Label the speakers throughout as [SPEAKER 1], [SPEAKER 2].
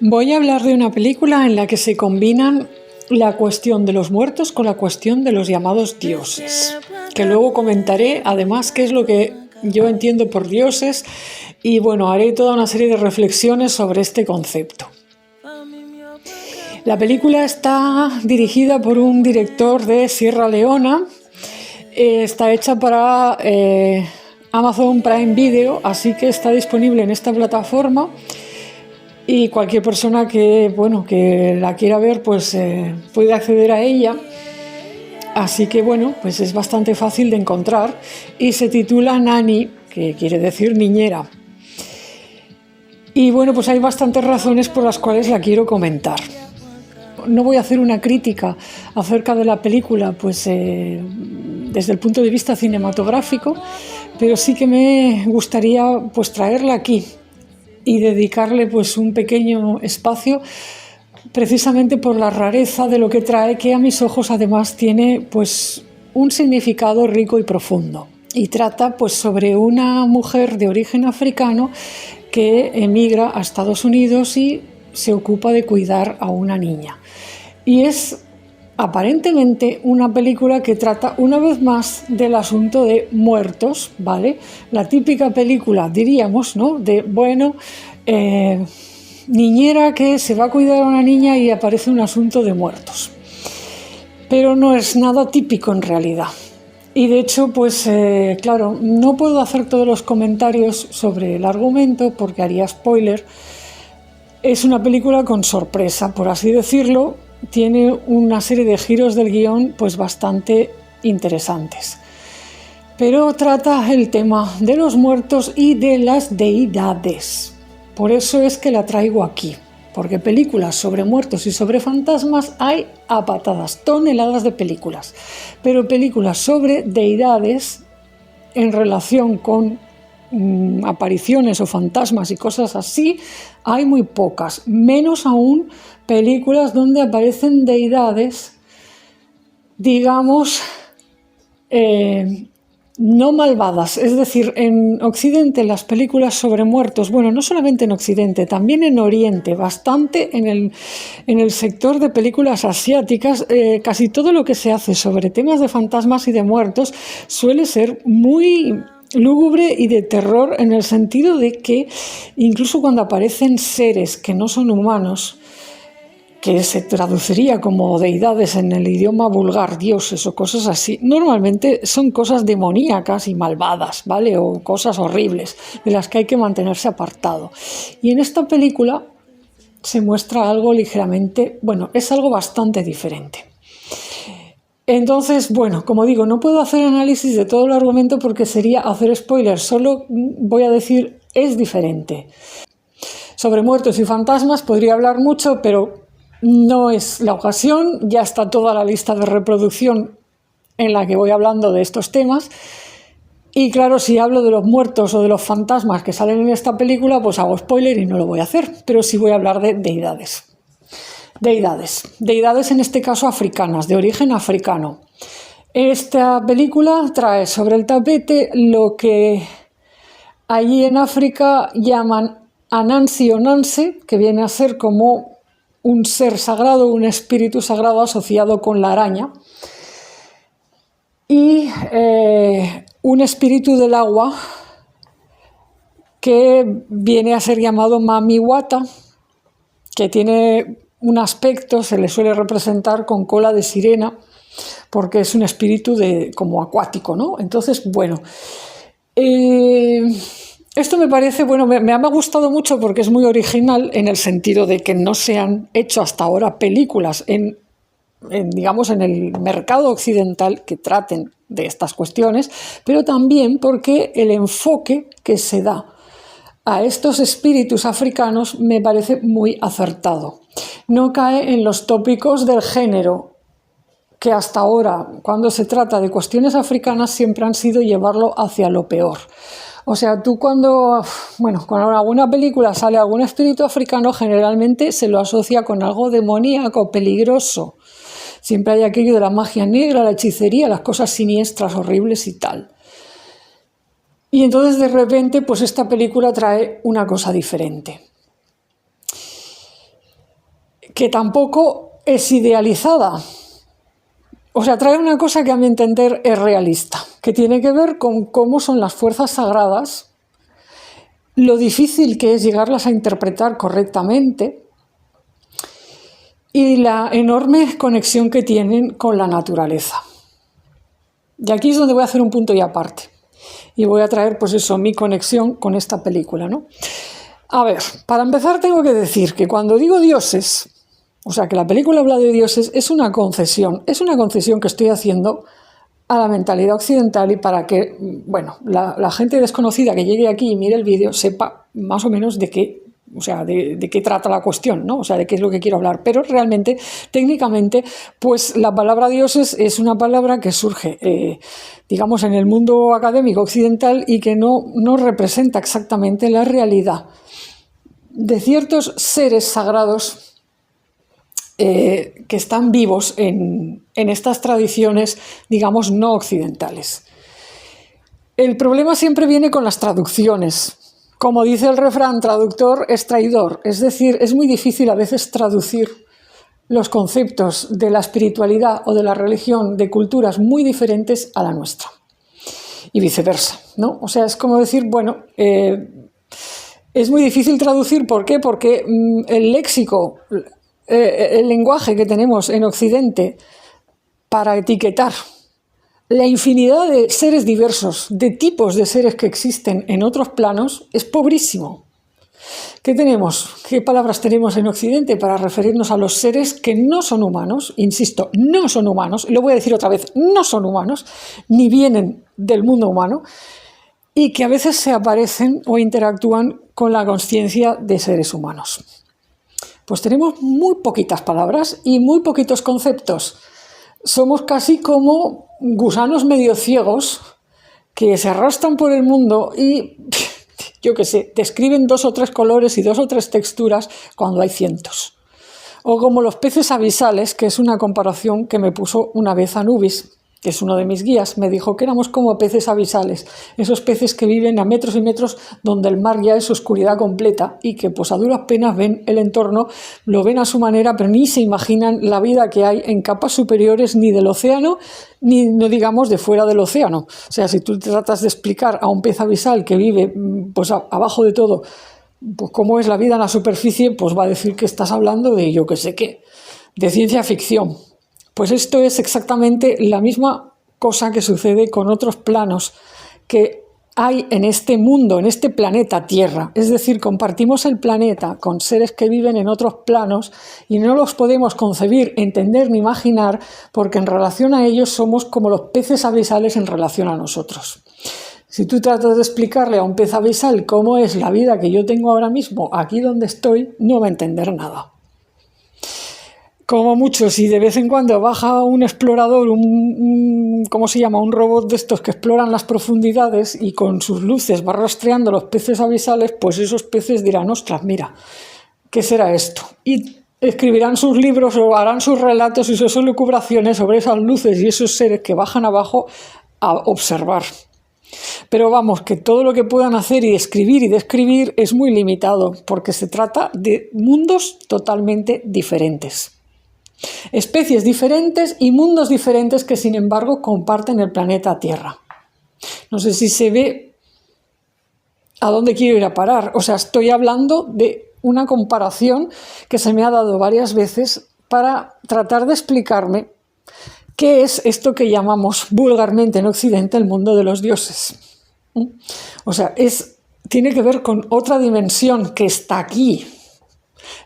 [SPEAKER 1] Voy a hablar de una película en la que se combinan la cuestión de los muertos con la cuestión de los llamados dioses, que luego comentaré además qué es lo que yo entiendo por dioses y bueno, haré toda una serie de reflexiones sobre este concepto. La película está dirigida por un director de Sierra Leona, está hecha para Amazon Prime Video, así que está disponible en esta plataforma. Y cualquier persona que la quiera ver, pues puede acceder a ella. Así que pues es bastante fácil de encontrar y se titula Nanny, que quiere decir niñera. Y pues hay bastantes razones por las cuales la quiero comentar. No voy a hacer una crítica acerca de la película, desde el punto de vista cinematográfico, pero sí que me gustaría traerla aquí y dedicarle un pequeño espacio precisamente por la rareza de lo que trae, que a mis ojos además tiene un significado rico y profundo, y trata sobre una mujer de origen africano que emigra a Estados Unidos y se ocupa de cuidar a una niña, y es aparentemente una película que trata una vez más del asunto de muertos, ¿vale? La típica película, diríamos, ¿no? De, niñera que se va a cuidar a una niña y aparece un asunto de muertos. Pero no es nada típico en realidad. Y de hecho, claro, no puedo hacer todos los comentarios sobre el argumento porque haría spoiler. Es una película con sorpresa, por así decirlo. Tiene una serie de giros del guión bastante interesantes. Pero trata el tema de los muertos y de las deidades. Por eso es que la traigo aquí, porque películas sobre muertos y sobre fantasmas hay a patadas, toneladas de películas. Pero películas sobre deidades en relación con apariciones o fantasmas y cosas así hay muy pocas, menos aún películas donde aparecen deidades, digamos, no malvadas. Es decir, en Occidente las películas sobre muertos, no solamente en Occidente, también en Oriente, bastante en el sector de películas asiáticas, casi todo lo que se hace sobre temas de fantasmas y de muertos suele ser muy lúgubre y de terror, en el sentido de que incluso cuando aparecen seres que no son humanos, que se traduciría como deidades en el idioma vulgar, dioses o cosas así, normalmente son cosas demoníacas y malvadas, ¿vale? O cosas horribles de las que hay que mantenerse apartado. Y en esta película se muestra algo ligeramente, es algo bastante diferente. Entonces, como digo, no puedo hacer análisis de todo el argumento porque sería hacer spoilers, solo voy a decir, es diferente. Sobre muertos y fantasmas podría hablar mucho, pero no es la ocasión. Ya está toda la lista de reproducción en la que voy hablando de estos temas. Y claro, si hablo de los muertos o de los fantasmas que salen en esta película, hago spoiler y no lo voy a hacer. Pero sí voy a hablar de deidades. Deidades en este caso africanas, de origen africano. Esta película trae sobre el tapete lo que allí en África llaman Anansi o Nanse, que viene a ser como un ser sagrado, un espíritu sagrado asociado con la araña, y un espíritu del agua que viene a ser llamado Mamiwata, que tiene un aspecto, se le suele representar con cola de sirena, porque es un espíritu como acuático, ¿no? Entonces, esto me parece, me ha gustado mucho porque es muy original, en el sentido de que no se han hecho hasta ahora películas digamos, en el mercado occidental que traten de estas cuestiones, pero también porque el enfoque que se da a estos espíritus africanos me parece muy acertado. No cae en los tópicos del género, que hasta ahora, cuando se trata de cuestiones africanas, siempre han sido llevarlo hacia lo peor. O sea, tú cuando alguna película sale algún espíritu africano, generalmente se lo asocia con algo demoníaco, peligroso. Siempre hay aquello de la magia negra, la hechicería, las cosas siniestras, horribles y tal. Y entonces de repente esta película trae una cosa diferente. que tampoco es idealizada. O sea, trae una cosa que a mi entender es realista, que tiene que ver con cómo son las fuerzas sagradas, lo difícil que es llegarlas a interpretar correctamente y la enorme conexión que tienen con la naturaleza. Y aquí es donde voy a hacer un punto y aparte. Y voy a traer, pues eso, mi conexión con esta película, ¿no? A ver, para empezar tengo que decir que cuando digo dioses, o sea, que la película habla de dioses, es una concesión que estoy haciendo a la mentalidad occidental y para que, bueno, la gente desconocida que llegue aquí y mire el vídeo sepa más o menos de qué, o sea, de qué trata la cuestión, ¿no? O sea, de qué es lo que quiero hablar. Pero realmente, técnicamente, pues la palabra dioses es una palabra que surge, digamos, en el mundo académico occidental y que no representa exactamente la realidad de ciertos seres sagrados que están vivos en estas tradiciones, digamos, no occidentales. El problema siempre viene con las traducciones. Como dice el refrán, traductor es traidor. Es decir, es muy difícil a veces traducir los conceptos de la espiritualidad o de la religión de culturas muy diferentes a la nuestra. Y viceversa, ¿no? O sea, es como decir, bueno, es muy difícil traducir. ¿Por qué? Porque el léxico, el lenguaje que tenemos en Occidente para etiquetar la infinidad de seres diversos, de tipos de seres que existen en otros planos, es pobrísimo. ¿Qué tenemos? ¿Qué palabras tenemos en Occidente para referirnos a los seres que no son humanos? Insisto, no son humanos, y lo voy a decir otra vez, no son humanos, ni vienen del mundo humano, y que a veces se aparecen o interactúan con la consciencia de seres humanos. Pues tenemos muy poquitas palabras y muy poquitos conceptos. Somos casi como gusanos medio ciegos que se arrastran por el mundo y, yo qué sé, describen 2 o 3 colores y 2 o 3 texturas cuando hay cientos. O como los peces abisales, que es una comparación que me puso una vez Anubis, que es uno de mis guías, me dijo que éramos como peces abisales, esos peces que viven a metros y metros donde el mar ya es oscuridad completa y que pues a duras penas ven el entorno, lo ven a su manera, pero ni se imaginan la vida que hay en capas superiores ni del océano, ni no digamos de fuera del océano. O sea, si tú tratas de explicar a un pez abisal que vive pues abajo de todo, pues cómo es la vida en la superficie, pues va a decir que estás hablando de yo qué sé qué, de ciencia ficción. Pues esto es exactamente la misma cosa que sucede con otros planos que hay en este mundo, en este planeta Tierra. Es decir, compartimos el planeta con seres que viven en otros planos y no los podemos concebir, entender ni imaginar porque en relación a ellos somos como los peces abisales en relación a nosotros. Si tú tratas de explicarle a un pez abisal cómo es la vida que yo tengo ahora mismo aquí donde estoy, no va a entender nada. Como mucho, si de vez en cuando baja un explorador, ¿cómo se llama? Un robot de estos que exploran las profundidades y con sus luces va rastreando los peces abisales, pues esos peces dirán, ostras, mira, ¿qué será esto? Y escribirán sus libros o harán sus relatos y sus elucubraciones sobre esas luces y esos seres que bajan abajo a observar. Pero vamos, que todo lo que puedan hacer y escribir y describir es muy limitado, porque se trata de mundos totalmente diferentes. Especies diferentes y mundos diferentes que sin embargo comparten el planeta Tierra. No sé si se ve a dónde quiero ir a parar. O sea, estoy hablando de una comparación que se me ha dado varias veces para tratar de explicarme qué es esto que llamamos vulgarmente en Occidente el mundo de los dioses. O sea, tiene que ver con otra dimensión que está aquí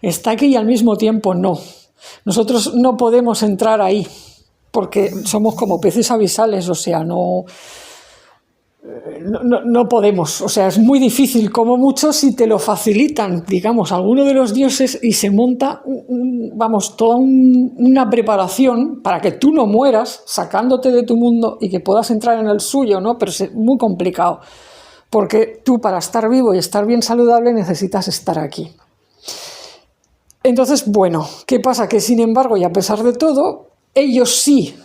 [SPEAKER 1] y al mismo tiempo no. Nosotros no podemos entrar ahí porque somos como peces abisales, o sea, no podemos, o sea, es muy difícil, como mucho si te lo facilitan, digamos, alguno de los dioses y se monta, toda una preparación para que tú no mueras sacándote de tu mundo y que puedas entrar en el suyo, ¿no? Pero es muy complicado, porque tú para estar vivo y estar bien saludable necesitas estar aquí. Entonces, bueno, ¿qué pasa? Que sin embargo, y a pesar de todo, ellos sí,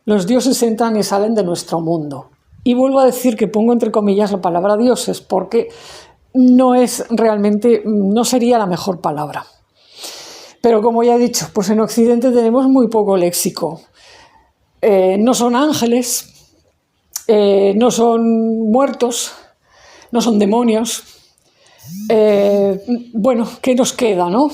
[SPEAKER 1] los dioses entran y salen de nuestro mundo. Y vuelvo a decir que pongo entre comillas la palabra dioses porque no sería la mejor palabra. Pero como ya he dicho, pues en Occidente tenemos muy poco léxico. No son ángeles, no son muertos, no son demonios. Bueno, ¿qué nos queda, no?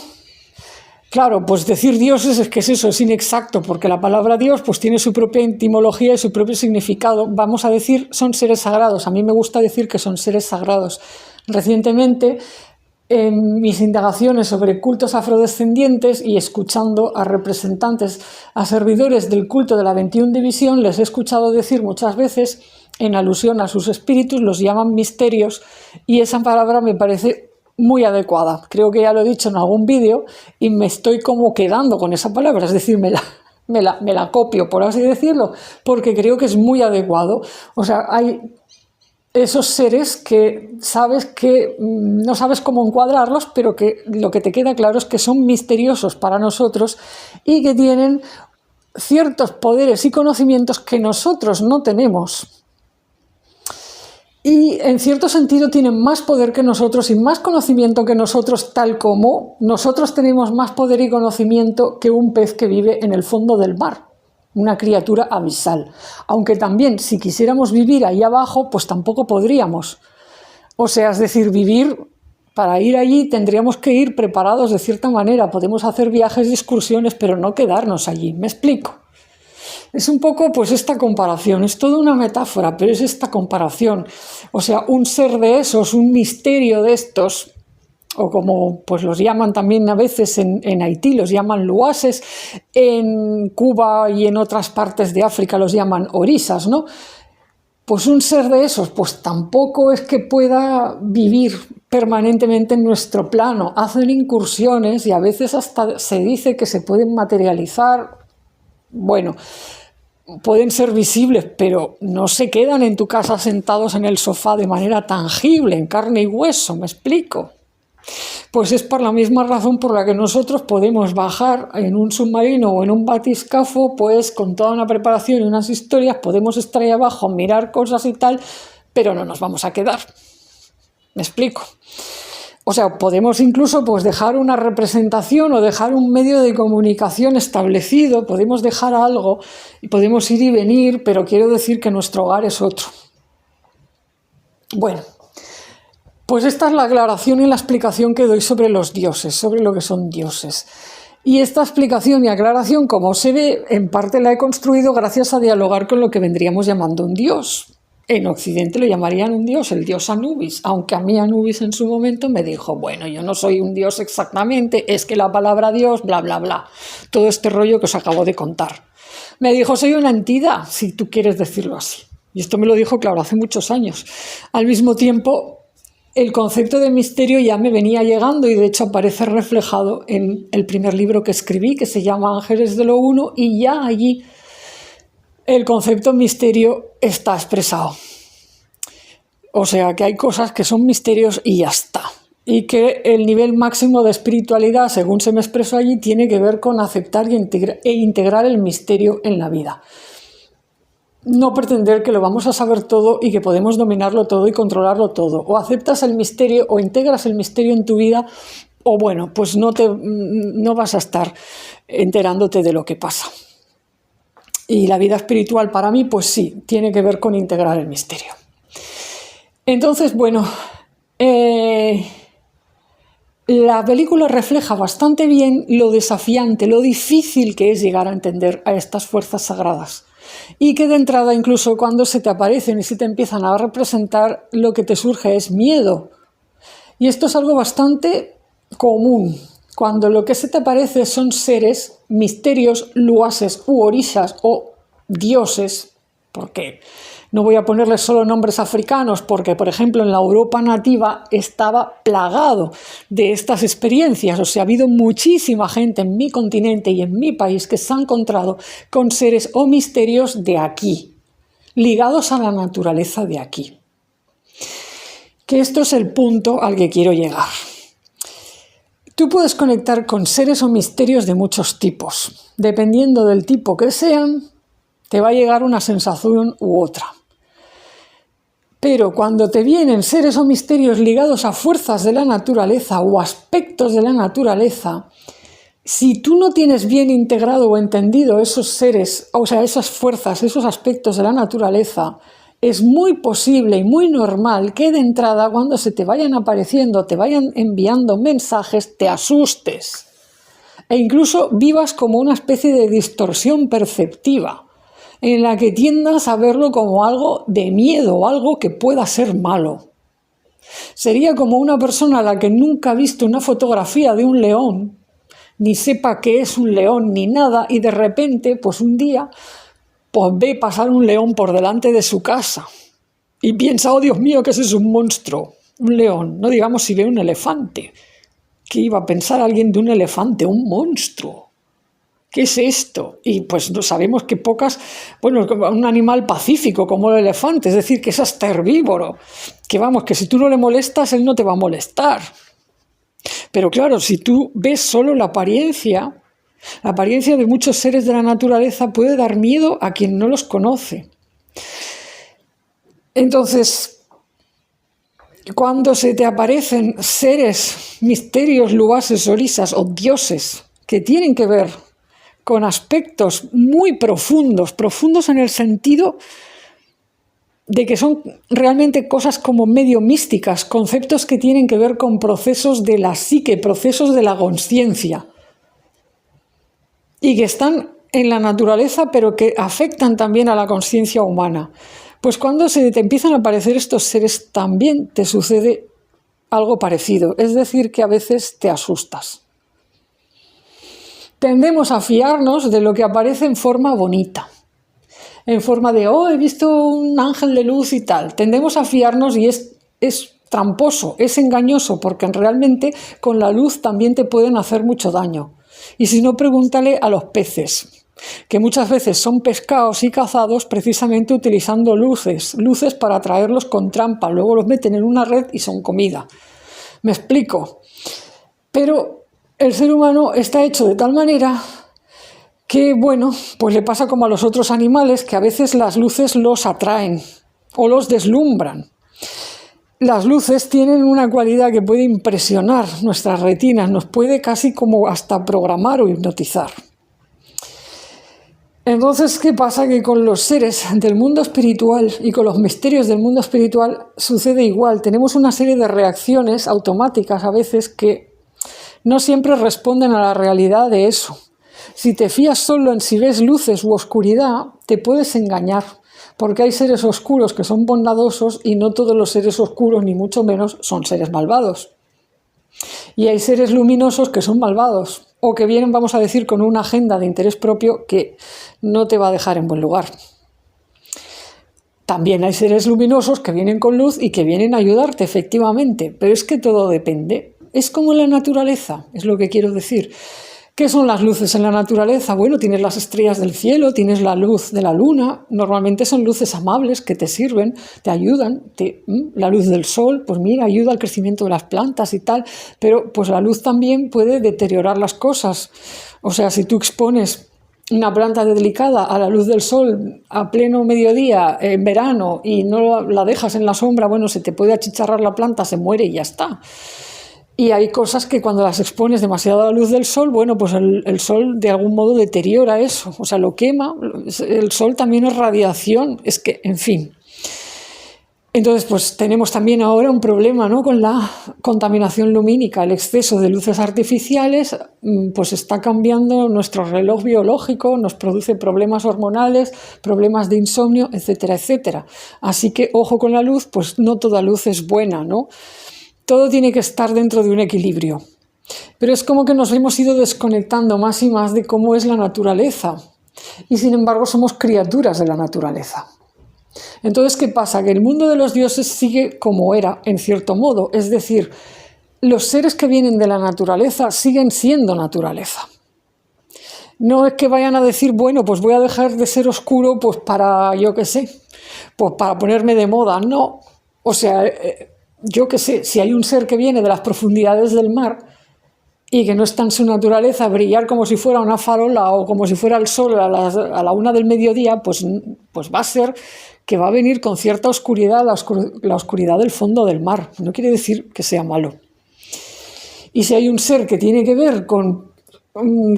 [SPEAKER 1] Claro, pues decir dioses es que es eso, es inexacto, porque la palabra Dios pues tiene su propia etimología y su propio significado. Vamos a decir, son seres sagrados. A mí me gusta decir que son seres sagrados. Recientemente, en mis indagaciones sobre cultos afrodescendientes y escuchando a representantes, a servidores del culto de la 21 División, les he escuchado decir muchas veces, en alusión a sus espíritus, los llaman misterios, y esa palabra me parece muy adecuada. Creo que ya lo he dicho en algún vídeo y me estoy como quedando con esa palabra, es decir, me la copio, por así decirlo, porque creo que es muy adecuado. O sea, hay esos seres que sabes que no sabes cómo encuadrarlos, pero que lo que te queda claro es que son misteriosos para nosotros y que tienen ciertos poderes y conocimientos que nosotros no tenemos. Y en cierto sentido tienen más poder que nosotros y más conocimiento que nosotros, tal como nosotros tenemos más poder y conocimiento que un pez que vive en el fondo del mar, una criatura abisal. Aunque también, si quisiéramos vivir ahí abajo, pues tampoco podríamos. O sea, es decir, para ir allí tendríamos que ir preparados de cierta manera. Podemos hacer viajes y excursiones, pero no quedarnos allí. ¿Me explico? Es un poco pues esta comparación, es toda una metáfora, pero es esta comparación. O sea, un ser de esos, un misterio de estos, o como pues los llaman también a veces en Haití, los llaman luases, en Cuba y en otras partes de África los llaman orisas, ¿no? Pues un ser de esos, pues tampoco es que pueda vivir permanentemente en nuestro plano. Hacen incursiones y a veces hasta se dice que se pueden materializar. Bueno, pueden ser visibles, pero no se quedan en tu casa sentados en el sofá de manera tangible, en carne y hueso, ¿me explico? Pues es por la misma razón por la que nosotros podemos bajar en un submarino o en un batiscafo, pues con toda una preparación y unas historias, podemos estar ahí abajo, mirar cosas y tal, pero no nos vamos a quedar. ¿Me explico? O sea, podemos incluso pues dejar una representación o dejar un medio de comunicación establecido, podemos dejar algo y podemos ir y venir, pero quiero decir que nuestro hogar es otro. Bueno, pues esta es la aclaración y la explicación que doy sobre los dioses, sobre lo que son dioses. Y esta explicación y aclaración, como se ve, en parte la he construido gracias a dialogar con lo que vendríamos llamando un dios. En Occidente lo llamarían un dios, el dios Anubis, aunque a mí Anubis en su momento me dijo, bueno, yo no soy un dios exactamente, es que la palabra dios, bla, bla, bla, todo este rollo que os acabo de contar. Me dijo, soy una entidad, si tú quieres decirlo así. Y esto me lo dijo, claro, hace muchos años. Al mismo tiempo, el concepto de misterio ya me venía llegando y de hecho aparece reflejado en el primer libro que escribí, que se llama Ángeles de lo Uno, y ya allí el concepto misterio está expresado. O sea, que hay cosas que son misterios y ya está. Y que el nivel máximo de espiritualidad, según se me expresó allí, tiene que ver con aceptar e integrar el misterio en la vida. No pretender que lo vamos a saber todo y que podemos dominarlo todo y controlarlo todo. O aceptas el misterio o integras el misterio en tu vida, o bueno, pues no vas a estar enterándote de lo que pasa. Y la vida espiritual para mí, pues sí, tiene que ver con integrar el misterio. Entonces, bueno, la película refleja bastante bien lo desafiante, lo difícil que es llegar a entender a estas fuerzas sagradas. Y que de entrada, incluso cuando se te aparecen y se te empiezan a representar, lo que te surge es miedo. Y esto es algo bastante común. Cuando lo que se te aparece son seres, misterios, luases u orishas o dioses, porque no voy a ponerles solo nombres africanos, porque por ejemplo en la Europa nativa estaba plagado de estas experiencias. O sea, ha habido muchísima gente en mi continente y en mi país que se ha encontrado con seres o misterios de aquí, ligados a la naturaleza de aquí. Que esto es el punto al que quiero llegar. Tú puedes conectar con seres o misterios de muchos tipos. Dependiendo del tipo que sean, te va a llegar una sensación u otra. Pero cuando te vienen seres o misterios ligados a fuerzas de la naturaleza o aspectos de la naturaleza, Si tú no tienes bien integrado o entendido esos seres, o sea, esas fuerzas, esos aspectos de la naturaleza, es muy posible y muy normal que de entrada, cuando se te vayan apareciendo, te vayan enviando mensajes, te asustes e incluso vivas como una especie de distorsión perceptiva en la que tiendas a verlo como algo de miedo o algo que pueda ser malo. Sería como una persona a la que nunca ha visto una fotografía de un león, ni sepa qué es un león ni nada, y de repente, pues un día, pues ve pasar un león por delante de su casa y piensa, oh Dios mío, que ese es un monstruo, un león, no digamos si ve un elefante. ¿Qué iba a pensar alguien de un elefante, un monstruo? ¿Qué es esto? Y pues no sabemos que bueno, un animal pacífico como el elefante, es decir, que es hasta herbívoro, que vamos, que si tú no le molestas, él no te va a molestar. Pero claro, si tú ves solo la apariencia de muchos seres de la naturaleza puede dar miedo a quien no los conoce. Entonces, cuando se te aparecen seres, misterios, luases, orisas o dioses que tienen que ver con aspectos muy profundos en el sentido de que son realmente cosas como medio místicas, conceptos que tienen que ver con procesos de la psique, procesos de la consciencia, y que están en la naturaleza, pero que afectan también a la consciencia humana. Pues cuando se te empiezan a aparecer estos seres, también te sucede algo parecido, es decir, que a veces te asustas. Tendemos a fiarnos de lo que aparece en forma bonita, en forma de, oh, he visto un ángel de luz y tal. Tendemos a fiarnos y es tramposo, es engañoso, porque realmente con la luz también te pueden hacer mucho daño. Y si no, pregúntale a los peces, que muchas veces son pescados y cazados precisamente utilizando luces para atraerlos con trampa. Luego los meten en una red y son comida. ¿Me explico? Pero el ser humano está hecho de tal manera que, bueno, pues le pasa como a los otros animales, que a veces las luces los atraen o los deslumbran. Las luces tienen una cualidad que puede impresionar nuestras retinas, nos puede casi como hasta programar o hipnotizar. Entonces, ¿qué pasa? Que con los seres del mundo espiritual y con los misterios del mundo espiritual sucede igual. Tenemos una serie de reacciones automáticas a veces que no siempre responden a la realidad de eso. Si te fías solo en si ves luces u oscuridad, te puedes engañar, porque hay seres oscuros que son bondadosos y no todos los seres oscuros, ni mucho menos, son seres malvados. Y hay seres luminosos que son malvados, o que vienen, vamos a decir, con una agenda de interés propio que no te va a dejar en buen lugar. También hay seres luminosos que vienen con luz y que vienen a ayudarte, efectivamente, pero es que todo depende. Es como en la naturaleza, es lo que quiero decir. ¿Qué son las luces en la naturaleza? Bueno, tienes las estrellas del cielo, tienes la luz de la luna, normalmente son luces amables que te sirven, te ayudan, la luz del sol, pues mira, ayuda al crecimiento de las plantas y tal, pero pues la luz también puede deteriorar las cosas. O sea, si tú expones una planta delicada a la luz del sol a pleno mediodía, en verano, y no la dejas en la sombra, bueno, se te puede achicharrar la planta, se muere y ya está. Y hay cosas que cuando las expones demasiado a la luz del sol, bueno, pues el sol de algún modo deteriora eso, o sea, lo quema. El sol también es radiación, es que, en fin. Entonces, pues tenemos también ahora un problema, ¿no?, con la contaminación lumínica. El exceso de luces artificiales pues está cambiando nuestro reloj biológico, nos produce problemas hormonales, problemas de insomnio, etcétera, etcétera. Así que, ojo con la luz, pues no toda luz es buena, ¿no? Todo tiene que estar dentro de un equilibrio. Pero es como que nos hemos ido desconectando más y más de cómo es la naturaleza. Y sin embargo somos criaturas de la naturaleza. Entonces, ¿qué pasa? Que el mundo de los dioses sigue como era, en cierto modo. Es decir, los seres que vienen de la naturaleza siguen siendo naturaleza. No es que vayan a decir, bueno, pues voy a dejar de ser oscuro pues para, yo qué sé, pues para ponerme de moda. No, o sea, yo qué sé, si hay un ser que viene de las profundidades del mar y que no está en su naturaleza brillar como si fuera una farola o como si fuera el sol a la 1 del mediodía, pues va a ser que va a venir con cierta oscuridad, la oscuridad del fondo del mar. No quiere decir que sea malo. Y si hay un ser que tiene que ver con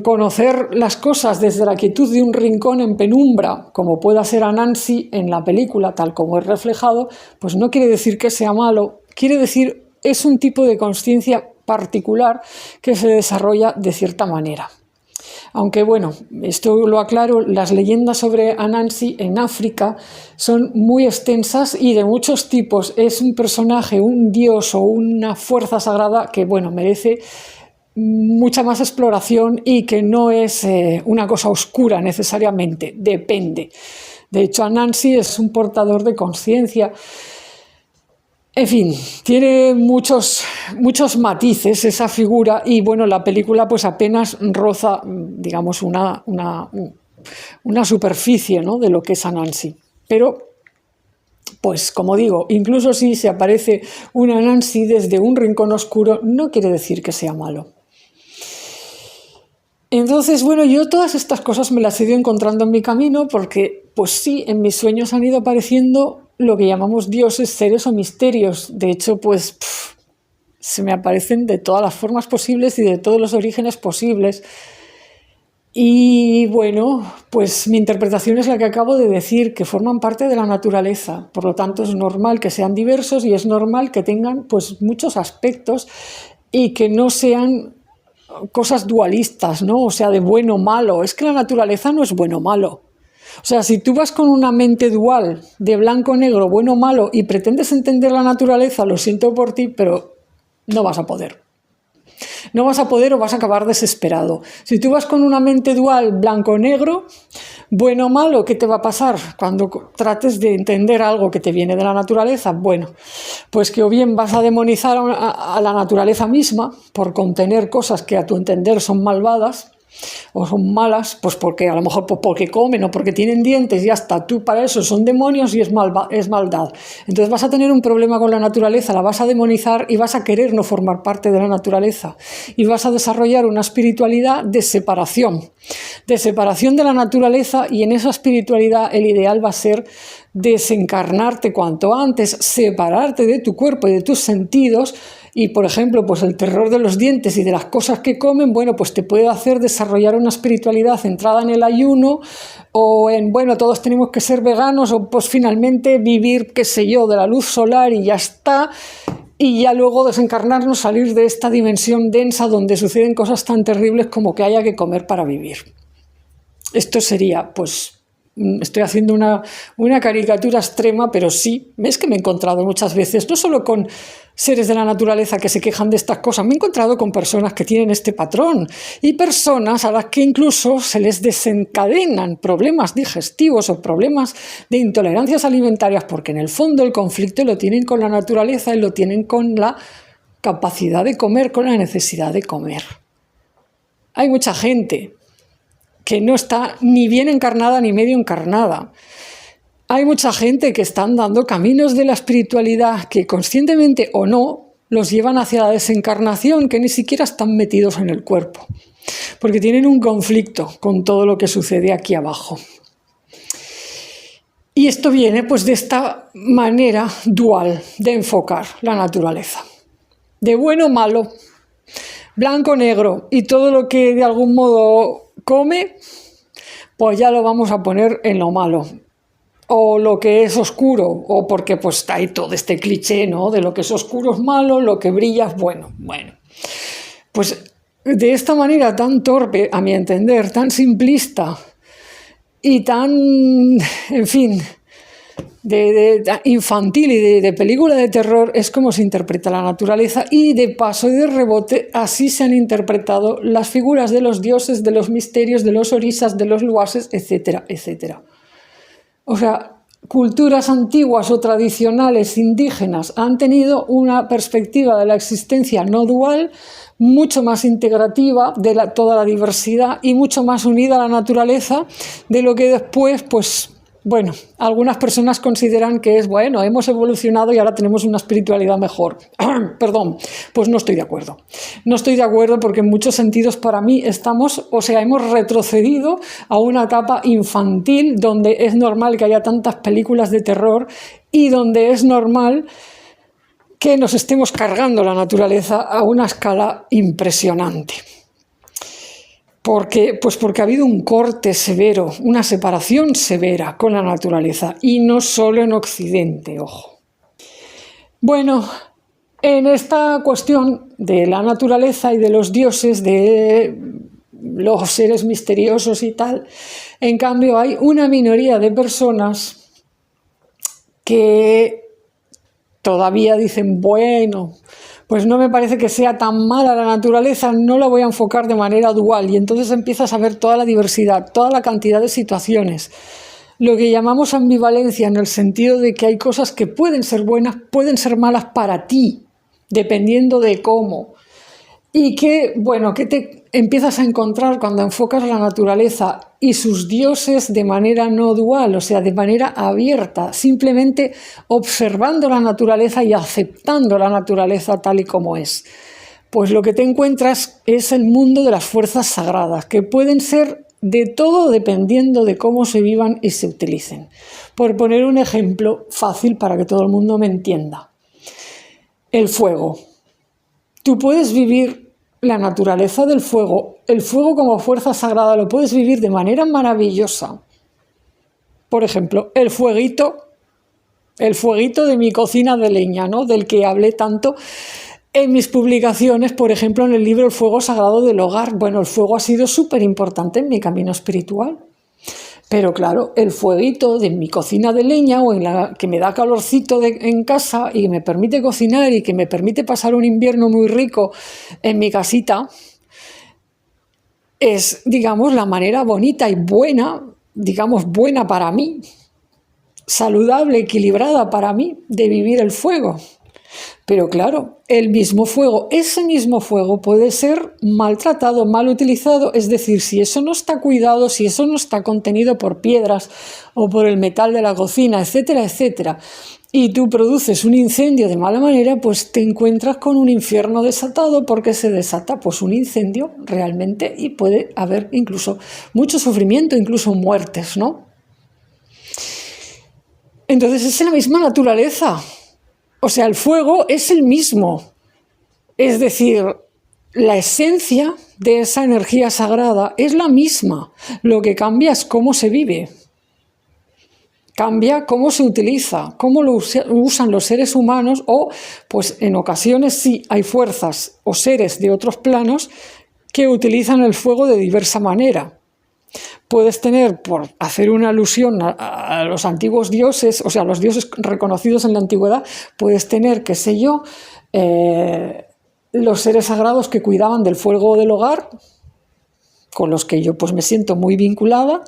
[SPEAKER 1] conocer las cosas desde la quietud de un rincón en penumbra, como pueda ser Anansi en la película, tal como es reflejado, pues no quiere decir que sea malo, quiere decir es un tipo de consciencia particular que se desarrolla de cierta manera. Aunque bueno, esto lo aclaro, las leyendas sobre Anansi en África son muy extensas y de muchos tipos. Es un personaje, un dios o una fuerza sagrada que bueno, merece mucha más exploración y que no es una cosa oscura necesariamente, depende. De hecho, Anansi es un portador de conciencia. En fin, tiene muchos matices esa figura y bueno, la película pues apenas roza, digamos, una superficie, ¿no?, de lo que es Anansi. Pero, pues como digo, incluso si se aparece un Anansi desde un rincón oscuro, no quiere decir que sea malo. Entonces, bueno, yo todas estas cosas me las he ido encontrando en mi camino porque, pues sí, en mis sueños han ido apareciendo lo que llamamos dioses, seres o misterios. De hecho, pues se me aparecen de todas las formas posibles y de todos los orígenes posibles. Y bueno, pues mi interpretación es la que acabo de decir, que forman parte de la naturaleza. Por lo tanto, es normal que sean diversos y es normal que tengan pues muchos aspectos y que no sean cosas dualistas, ¿no? O sea, de bueno o malo. Es que la naturaleza no es bueno o malo. O sea, si tú vas con una mente dual, de blanco o negro, bueno o malo, y pretendes entender la naturaleza, lo siento por ti, pero no vas a poder. No vas a poder o vas a acabar desesperado. Si tú vas con una mente dual, blanco o negro, bueno o malo, ¿qué te va a pasar cuando trates de entender algo que te viene de la naturaleza? Bueno, pues que o bien vas a demonizar a la naturaleza misma por contener cosas que a tu entender son malvadas, o son malas, pues porque a lo mejor porque comen o porque tienen dientes y hasta tú para eso son demonios y es maldad. Entonces vas a tener un problema con la naturaleza, la vas a demonizar y vas a querer no formar parte de la naturaleza y vas a desarrollar una espiritualidad de separación de la naturaleza, y en esa espiritualidad el ideal va a ser desencarnarte cuanto antes, separarte de tu cuerpo y de tus sentidos. Y, por ejemplo, pues el terror de los dientes y de las cosas que comen, bueno, pues te puede hacer desarrollar una espiritualidad centrada en el ayuno o en, bueno, todos tenemos que ser veganos o pues finalmente vivir, qué sé yo, de la luz solar y ya está. Y ya luego desencarnarnos, salir de esta dimensión densa donde suceden cosas tan terribles como que haya que comer para vivir. Esto sería, pues, estoy haciendo una caricatura extrema, pero sí, es que me he encontrado muchas veces, no solo con seres de la naturaleza que se quejan de estas cosas, me he encontrado con personas que tienen este patrón y personas a las que incluso se les desencadenan problemas digestivos o problemas de intolerancias alimentarias, porque en el fondo el conflicto lo tienen con la naturaleza y lo tienen con la capacidad de comer, con la necesidad de comer. Hay mucha gente que no está ni bien encarnada ni medio encarnada. Hay mucha gente que está andando caminos de la espiritualidad que conscientemente o no los llevan hacia la desencarnación, que ni siquiera están metidos en el cuerpo, porque tienen un conflicto con todo lo que sucede aquí abajo. Y esto viene pues de esta manera dual de enfocar la naturaleza, de bueno o malo, blanco o negro, y todo lo que de algún modo come, pues ya lo vamos a poner en lo malo. O lo que es oscuro, o porque pues hay todo este cliché, ¿no?, de lo que es oscuro es malo, lo que brilla es bueno. Bueno, pues de esta manera tan torpe, a mi entender, tan simplista y tan, en fin, de infantil y de película de terror, es como se interpreta la naturaleza, y de paso y de rebote así se han interpretado las figuras de los dioses, de los misterios, de los orisas, de los luases, etcétera, etcétera. O sea, culturas antiguas o tradicionales indígenas han tenido una perspectiva de la existencia no dual mucho más integrativa de toda la diversidad y mucho más unida a la naturaleza de lo que después, pues, bueno, algunas personas consideran que es, bueno, hemos evolucionado y ahora tenemos una espiritualidad mejor. Perdón, pues no estoy de acuerdo. No estoy de acuerdo porque en muchos sentidos para mí hemos retrocedido a una etapa infantil donde es normal que haya tantas películas de terror y donde es normal que nos estemos cargando la naturaleza a una escala impresionante. Porque ha habido un corte severo, una separación severa con la naturaleza, y no solo en Occidente, ojo. Bueno, en esta cuestión de la naturaleza y de los dioses, de los seres misteriosos y tal, en cambio hay una minoría de personas que todavía dicen, bueno, pues no me parece que sea tan mala la naturaleza, no la voy a enfocar de manera dual, y entonces empiezas a ver toda la diversidad, toda la cantidad de situaciones, lo que llamamos ambivalencia, en el sentido de que hay cosas que pueden ser buenas, pueden ser malas para ti, dependiendo de cómo. Y que, bueno, que te empiezas a encontrar cuando enfocas la naturaleza y sus dioses de manera no dual, o sea, de manera abierta, simplemente observando la naturaleza y aceptando la naturaleza tal y como es. Pues lo que te encuentras es el mundo de las fuerzas sagradas, que pueden ser de todo dependiendo de cómo se vivan y se utilicen. Por poner un ejemplo fácil para que todo el mundo me entienda. El fuego. Tú puedes vivir la naturaleza del fuego, el fuego como fuerza sagrada, lo puedes vivir de manera maravillosa. Por ejemplo, el fueguito de mi cocina de leña, ¿no? Del que hablé tanto en mis publicaciones, por ejemplo, en el libro El fuego sagrado del hogar. Bueno, el fuego ha sido súper importante en mi camino espiritual. Pero claro, el fueguito de mi cocina de leña, o que me da calorcito en casa y me permite cocinar y que me permite pasar un invierno muy rico en mi casita, es, digamos, la manera bonita y buena, digamos, buena para mí, saludable, equilibrada para mí, de vivir el fuego. Pero claro, ese mismo fuego puede ser maltratado, mal utilizado, es decir, si eso no está cuidado, si eso no está contenido por piedras o por el metal de la cocina, etcétera, etcétera, y tú produces un incendio de mala manera, pues te encuentras con un infierno desatado, porque se desata pues un incendio realmente y puede haber incluso mucho sufrimiento, incluso muertes, ¿no? Entonces es la misma naturaleza. O sea, el fuego es el mismo. Es decir, la esencia de esa energía sagrada es la misma. Lo que cambia es cómo se vive. Cambia cómo se utiliza, cómo lo usan los seres humanos, o, pues en ocasiones sí hay fuerzas o seres de otros planos que utilizan el fuego de diversa manera. Puedes tener, por hacer una alusión a los antiguos dioses, o sea, los dioses reconocidos en la antigüedad, puedes tener, qué sé yo, los seres sagrados que cuidaban del fuego del hogar, con los que yo pues me siento muy vinculada,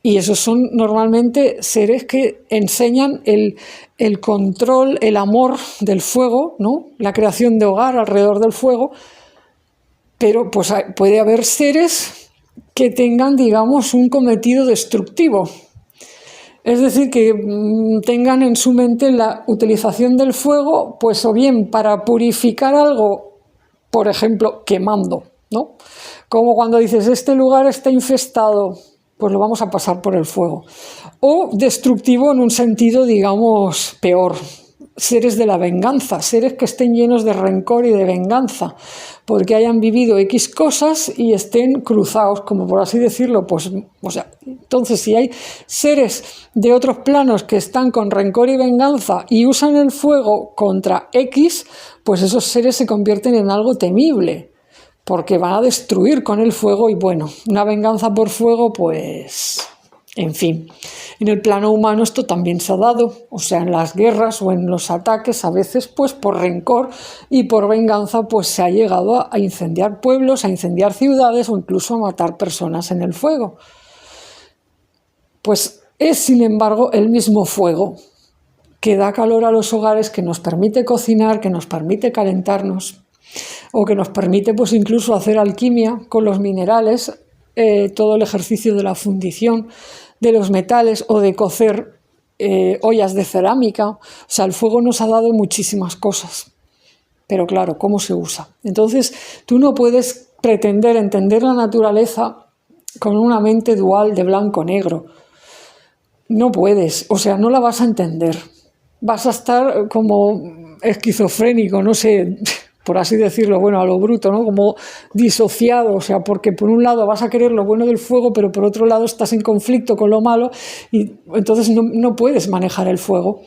[SPEAKER 1] y esos son normalmente seres que enseñan el control, el amor del fuego, ¿no? La creación de hogar alrededor del fuego, pero pues puede haber seres que tengan, digamos, un cometido destructivo. Es decir, que tengan en su mente la utilización del fuego, pues o bien para purificar algo, por ejemplo, quemando, ¿no? Como cuando dices, este lugar está infestado, pues lo vamos a pasar por el fuego. O destructivo en un sentido, digamos, peor. Seres de la venganza, seres que estén llenos de rencor y de venganza, porque hayan vivido X cosas y estén cruzados, como por así decirlo, pues, o sea, entonces si hay seres de otros planos que están con rencor y venganza y usan el fuego contra X, pues esos seres se convierten en algo temible, porque van a destruir con el fuego, y bueno, una venganza por fuego, pues, en fin. En el plano humano esto también se ha dado, o sea, en las guerras o en los ataques, a veces pues por rencor y por venganza pues se ha llegado a incendiar pueblos, a incendiar ciudades o incluso a matar personas en el fuego. Pues es, sin embargo, el mismo fuego que da calor a los hogares, que nos permite cocinar, que nos permite calentarnos, o que nos permite pues incluso hacer alquimia con los minerales, todo el ejercicio de la fundición de los metales, o de cocer ollas de cerámica. O sea, el fuego nos ha dado muchísimas cosas, pero claro, ¿cómo se usa? Entonces, tú no puedes pretender entender la naturaleza con una mente dual de blanco-negro. No puedes, o sea, no la vas a entender. Vas a estar como esquizofrénico, no sé, por así decirlo, bueno, a lo bruto, ¿no? Como disociado, o sea, porque por un lado vas a querer lo bueno del fuego, pero por otro lado estás en conflicto con lo malo y entonces no puedes manejar el fuego.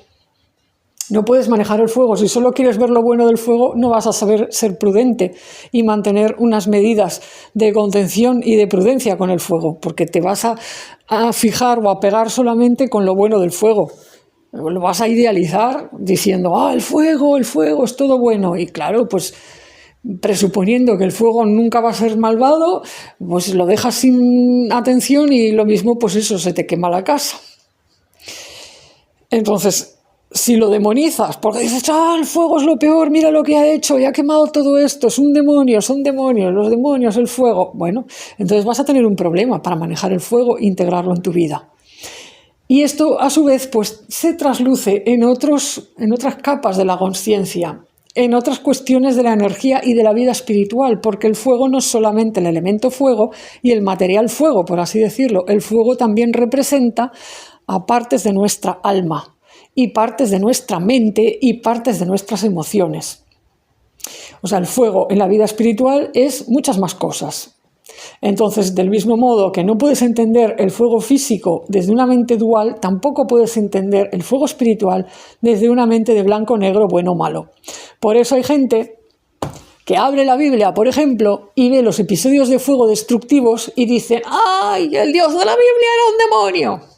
[SPEAKER 1] No puedes manejar el fuego. Si solo quieres ver lo bueno del fuego, no vas a saber ser prudente y mantener unas medidas de contención y de prudencia con el fuego, porque te vas a fijar o a pegar solamente con lo bueno del fuego. Lo vas a idealizar diciendo, el fuego es todo bueno. Y claro, pues presuponiendo que el fuego nunca va a ser malvado, pues lo dejas sin atención y lo mismo, pues eso, se te quema la casa. Entonces, si lo demonizas, porque dices, el fuego es lo peor, mira lo que ha hecho, y ha quemado todo esto, es un demonio, son demonios, los demonios, el fuego. Bueno, entonces vas a tener un problema para manejar el fuego e integrarlo en tu vida. Y esto, a su vez, pues se trasluce en otras capas de la consciencia, en otras cuestiones de la energía y de la vida espiritual, porque el fuego no es solamente el elemento fuego y el material fuego, por así decirlo. El fuego también representa a partes de nuestra alma, y partes de nuestra mente y partes de nuestras emociones. O sea, el fuego en la vida espiritual es muchas más cosas. Entonces, del mismo modo que no puedes entender el fuego físico desde una mente dual, tampoco puedes entender el fuego espiritual desde una mente de blanco, negro, bueno o malo. Por eso hay gente que abre la Biblia, por ejemplo, y ve los episodios de fuego destructivos y dicen, ¡ay, el Dios de la Biblia era un demonio!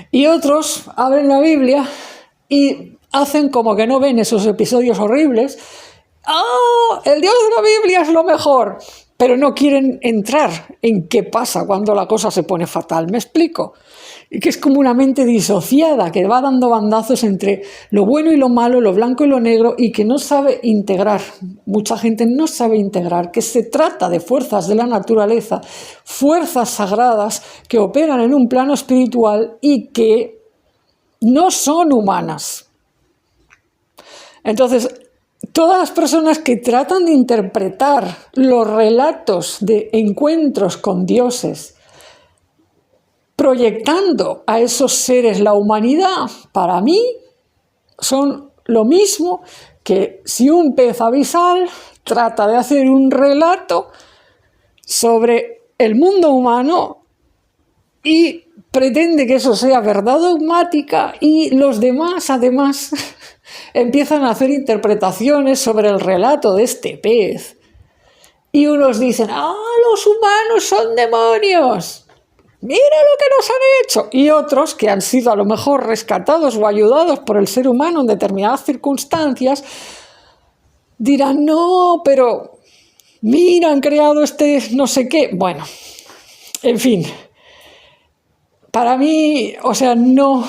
[SPEAKER 1] Y otros abren la Biblia y hacen como que no ven esos episodios horribles. El Dios de la Biblia es lo mejor. Pero no quieren entrar en qué pasa cuando la cosa se pone fatal. ¿Me explico? Y que es como una mente disociada que va dando bandazos entre lo bueno y lo malo, lo blanco y lo negro, y que no sabe integrar. Mucha gente no sabe integrar que se trata de fuerzas de la naturaleza, fuerzas sagradas que operan en un plano espiritual y que no son humanas. Entonces, todas las personas que tratan de interpretar los relatos de encuentros con dioses, proyectando a esos seres la humanidad, para mí son lo mismo que si un pez abisal trata de hacer un relato sobre el mundo humano y pretende que eso sea verdad dogmática y los demás, además, empiezan a hacer interpretaciones sobre el relato de este pez. Y unos dicen, los humanos son demonios. Mira lo que nos han hecho. Y otros, que han sido a lo mejor rescatados o ayudados por el ser humano en determinadas circunstancias, dirán, no, pero mira, han creado este no sé qué. Bueno, en fin. Para mí, o sea, no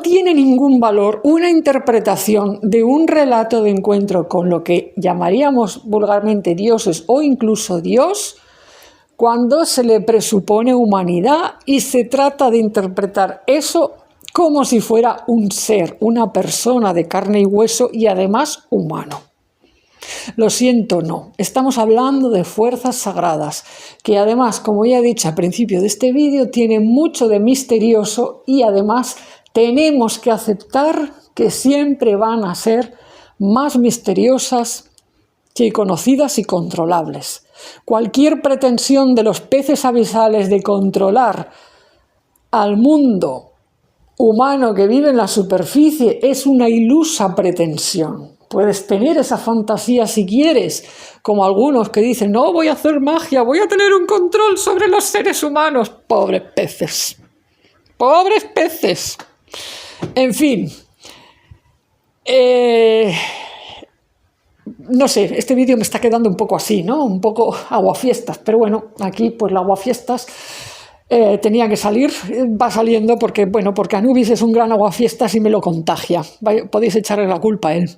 [SPEAKER 1] tiene ningún valor una interpretación de un relato de encuentro con lo que llamaríamos vulgarmente dioses o incluso Dios, cuando se le presupone humanidad y se trata de interpretar eso como si fuera un ser, una persona de carne y hueso y además humano. Lo siento, no. Estamos hablando de fuerzas sagradas, que además, como ya he dicho al principio de este vídeo, tienen mucho de misterioso y además tenemos que aceptar que siempre van a ser más misteriosas que conocidas y controlables. Cualquier pretensión de los peces abisales de controlar al mundo humano que vive en la superficie es una ilusa pretensión. Puedes tener esa fantasía si quieres, como algunos que dicen, no, voy a hacer magia, voy a tener un control sobre los seres humanos. Pobres peces. Pobres peces. En fin. No sé, este vídeo me está quedando un poco así, ¿no? Un poco aguafiestas, pero bueno, aquí pues la aguafiestas tenía que salir, va saliendo porque Anubis es un gran aguafiestas y me lo contagia. Podéis echarle la culpa a él.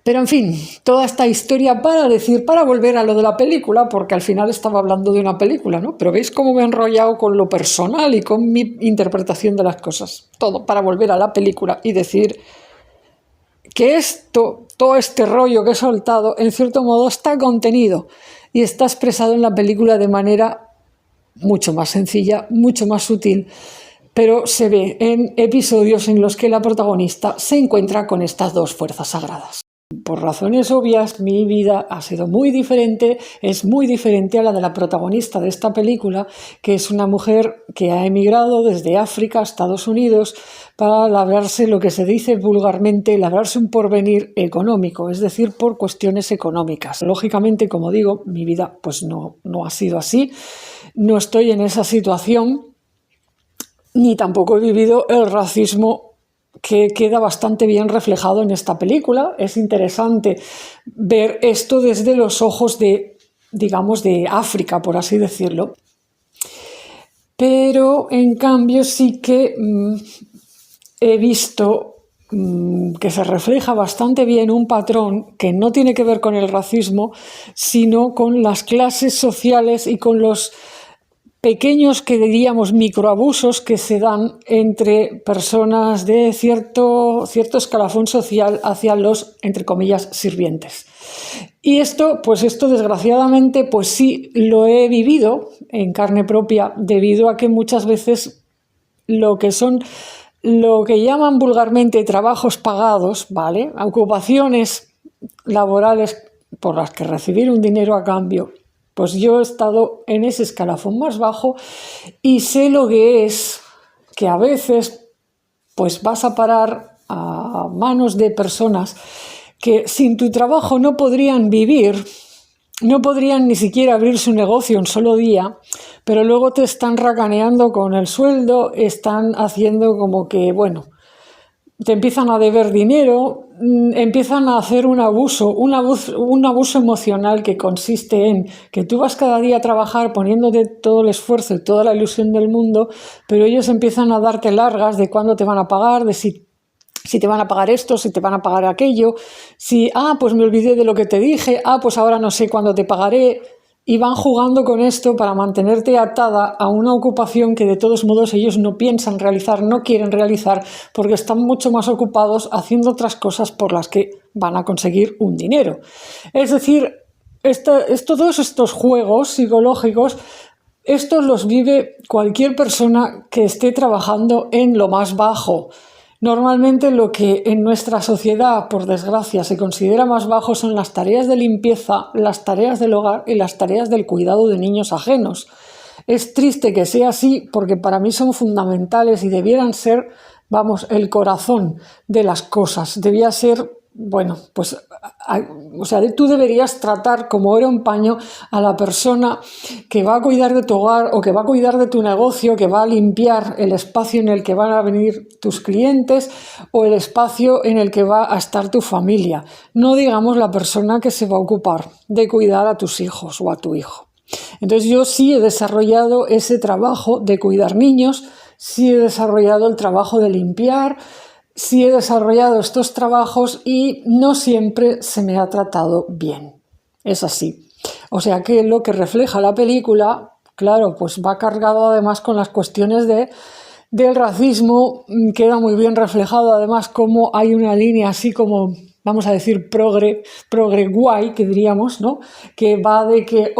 [SPEAKER 1] Pero en fin, toda esta historia para volver a lo de la película, porque al final estaba hablando de una película, ¿no? Pero veis cómo me he enrollado con lo personal y con mi interpretación de las cosas. Todo para volver a la película y decir que todo este rollo que he soltado, en cierto modo está contenido y está expresado en la película de manera mucho más sencilla, mucho más sutil, pero se ve en episodios en los que la protagonista se encuentra con estas dos fuerzas sagradas. Por razones obvias, mi vida ha sido muy diferente, es muy diferente a la de la protagonista de esta película, que es una mujer que ha emigrado desde África a Estados Unidos para labrarse lo que se dice vulgarmente, labrarse un porvenir económico, es decir, por cuestiones económicas. Lógicamente, como digo, mi vida pues no ha sido así, no estoy en esa situación, ni tampoco he vivido el racismo que queda bastante bien reflejado en esta película. Es interesante ver esto desde los ojos de, digamos, de África, por así decirlo. Pero, en cambio, sí que he visto que se refleja bastante bien un patrón que no tiene que ver con el racismo, sino con las clases sociales y con los pequeños, que diríamos, microabusos que se dan entre personas de cierto escalafón social hacia los, entre comillas, sirvientes. Y esto desgraciadamente, pues sí lo he vivido en carne propia, debido a que muchas veces lo que llaman vulgarmente trabajos pagados, ¿vale? Ocupaciones laborales por las que recibir un dinero a cambio, pues yo he estado en ese escalafón más bajo y sé lo que es que a veces pues vas a parar a manos de personas que sin tu trabajo no podrían vivir, no podrían ni siquiera abrir su negocio un solo día, pero luego te están racaneando con el sueldo, están haciendo como que, bueno, te empiezan a deber dinero, empiezan a hacer un abuso emocional que consiste en que tú vas cada día a trabajar poniéndote todo el esfuerzo y toda la ilusión del mundo, pero ellos empiezan a darte largas de cuándo te van a pagar, de si te van a pagar esto, si te van a pagar aquello, pues me olvidé de lo que te dije, pues ahora no sé cuándo te pagaré. Y van jugando con esto para mantenerte atada a una ocupación que de todos modos ellos no piensan realizar, no quieren realizar, porque están mucho más ocupados haciendo otras cosas por las que van a conseguir un dinero. Es decir, todos estos juegos psicológicos, estos los vive cualquier persona que esté trabajando en lo más bajo. Normalmente lo que en nuestra sociedad, por desgracia, se considera más bajo son las tareas de limpieza, las tareas del hogar y las tareas del cuidado de niños ajenos. Es triste que sea así, porque para mí son fundamentales y debieran ser, el corazón de las cosas. Debía ser, tú deberías tratar como oro en paño a la persona que va a cuidar de tu hogar o que va a cuidar de tu negocio, que va a limpiar el espacio en el que van a venir tus clientes o el espacio en el que va a estar tu familia. No digamos la persona que se va a ocupar de cuidar a tus hijos o a tu hijo. Entonces yo sí he desarrollado ese trabajo de cuidar niños, sí he desarrollado el trabajo de limpiar, sí he desarrollado estos trabajos y no siempre se me ha tratado bien. Es así. O sea que lo que refleja la película, claro, pues va cargado además con las cuestiones del racismo, queda muy bien reflejado además cómo hay una línea así como, vamos a decir, progre guay, que diríamos, ¿no? Que va de que,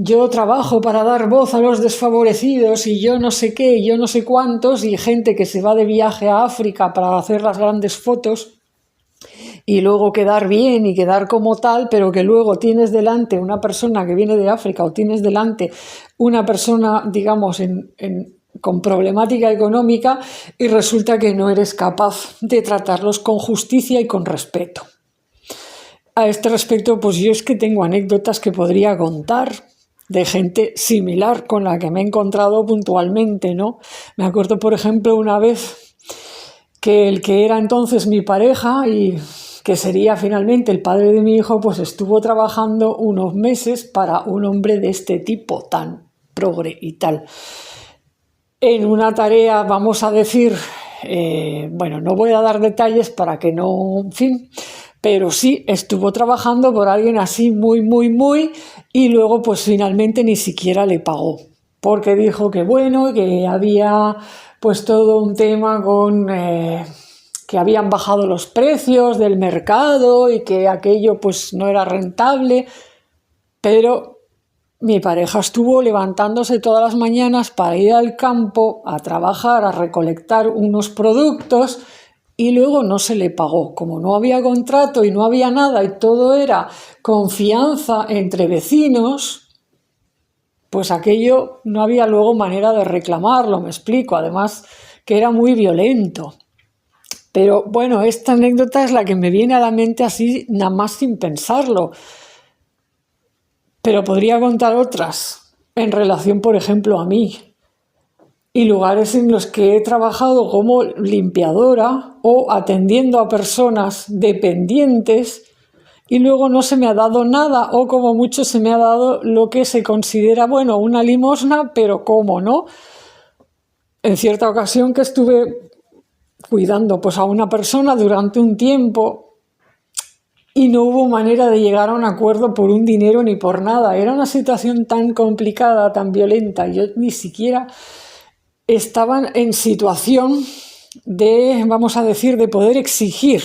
[SPEAKER 1] yo trabajo para dar voz a los desfavorecidos y yo no sé qué, y yo no sé cuántos, y gente que se va de viaje a África para hacer las grandes fotos y luego quedar bien y quedar como tal, pero que luego tienes delante una persona que viene de África o tienes delante una persona, digamos, con problemática económica y resulta que no eres capaz de tratarlos con justicia y con respeto. A este respecto, pues yo es que tengo anécdotas que podría contar de gente similar con la que me he encontrado puntualmente, ¿no? Me acuerdo, por ejemplo, una vez que el que era entonces mi pareja y que sería finalmente el padre de mi hijo, pues estuvo trabajando unos meses para un hombre de este tipo, tan progre y tal. En una tarea, vamos a decir, no voy a dar detalles para que no, en fin, pero sí estuvo trabajando por alguien así muy, y luego pues finalmente ni siquiera le pagó, porque dijo que que había pues todo un tema con que habían bajado los precios del mercado y que aquello pues no era rentable, pero mi pareja estuvo levantándose todas las mañanas para ir al campo a trabajar, a recolectar unos productos y luego no se le pagó. Como no había contrato y no había nada y todo era confianza entre vecinos, pues aquello no había luego manera de reclamarlo, me explico. Además que era muy violento. Pero bueno, esta anécdota es la que me viene a la mente así, nada más sin pensarlo. Pero podría contar otras en relación, por ejemplo, a mí. Y lugares en los que he trabajado como limpiadora o atendiendo a personas dependientes y luego no se me ha dado nada o como mucho se me ha dado lo que se considera, bueno, una limosna, pero ¿cómo no? En cierta ocasión que estuve cuidando pues a una persona durante un tiempo y no hubo manera de llegar a un acuerdo por un dinero ni por nada. Era una situación tan complicada, tan violenta. Yo ni siquiera estaba en situación de, vamos a decir, de poder exigir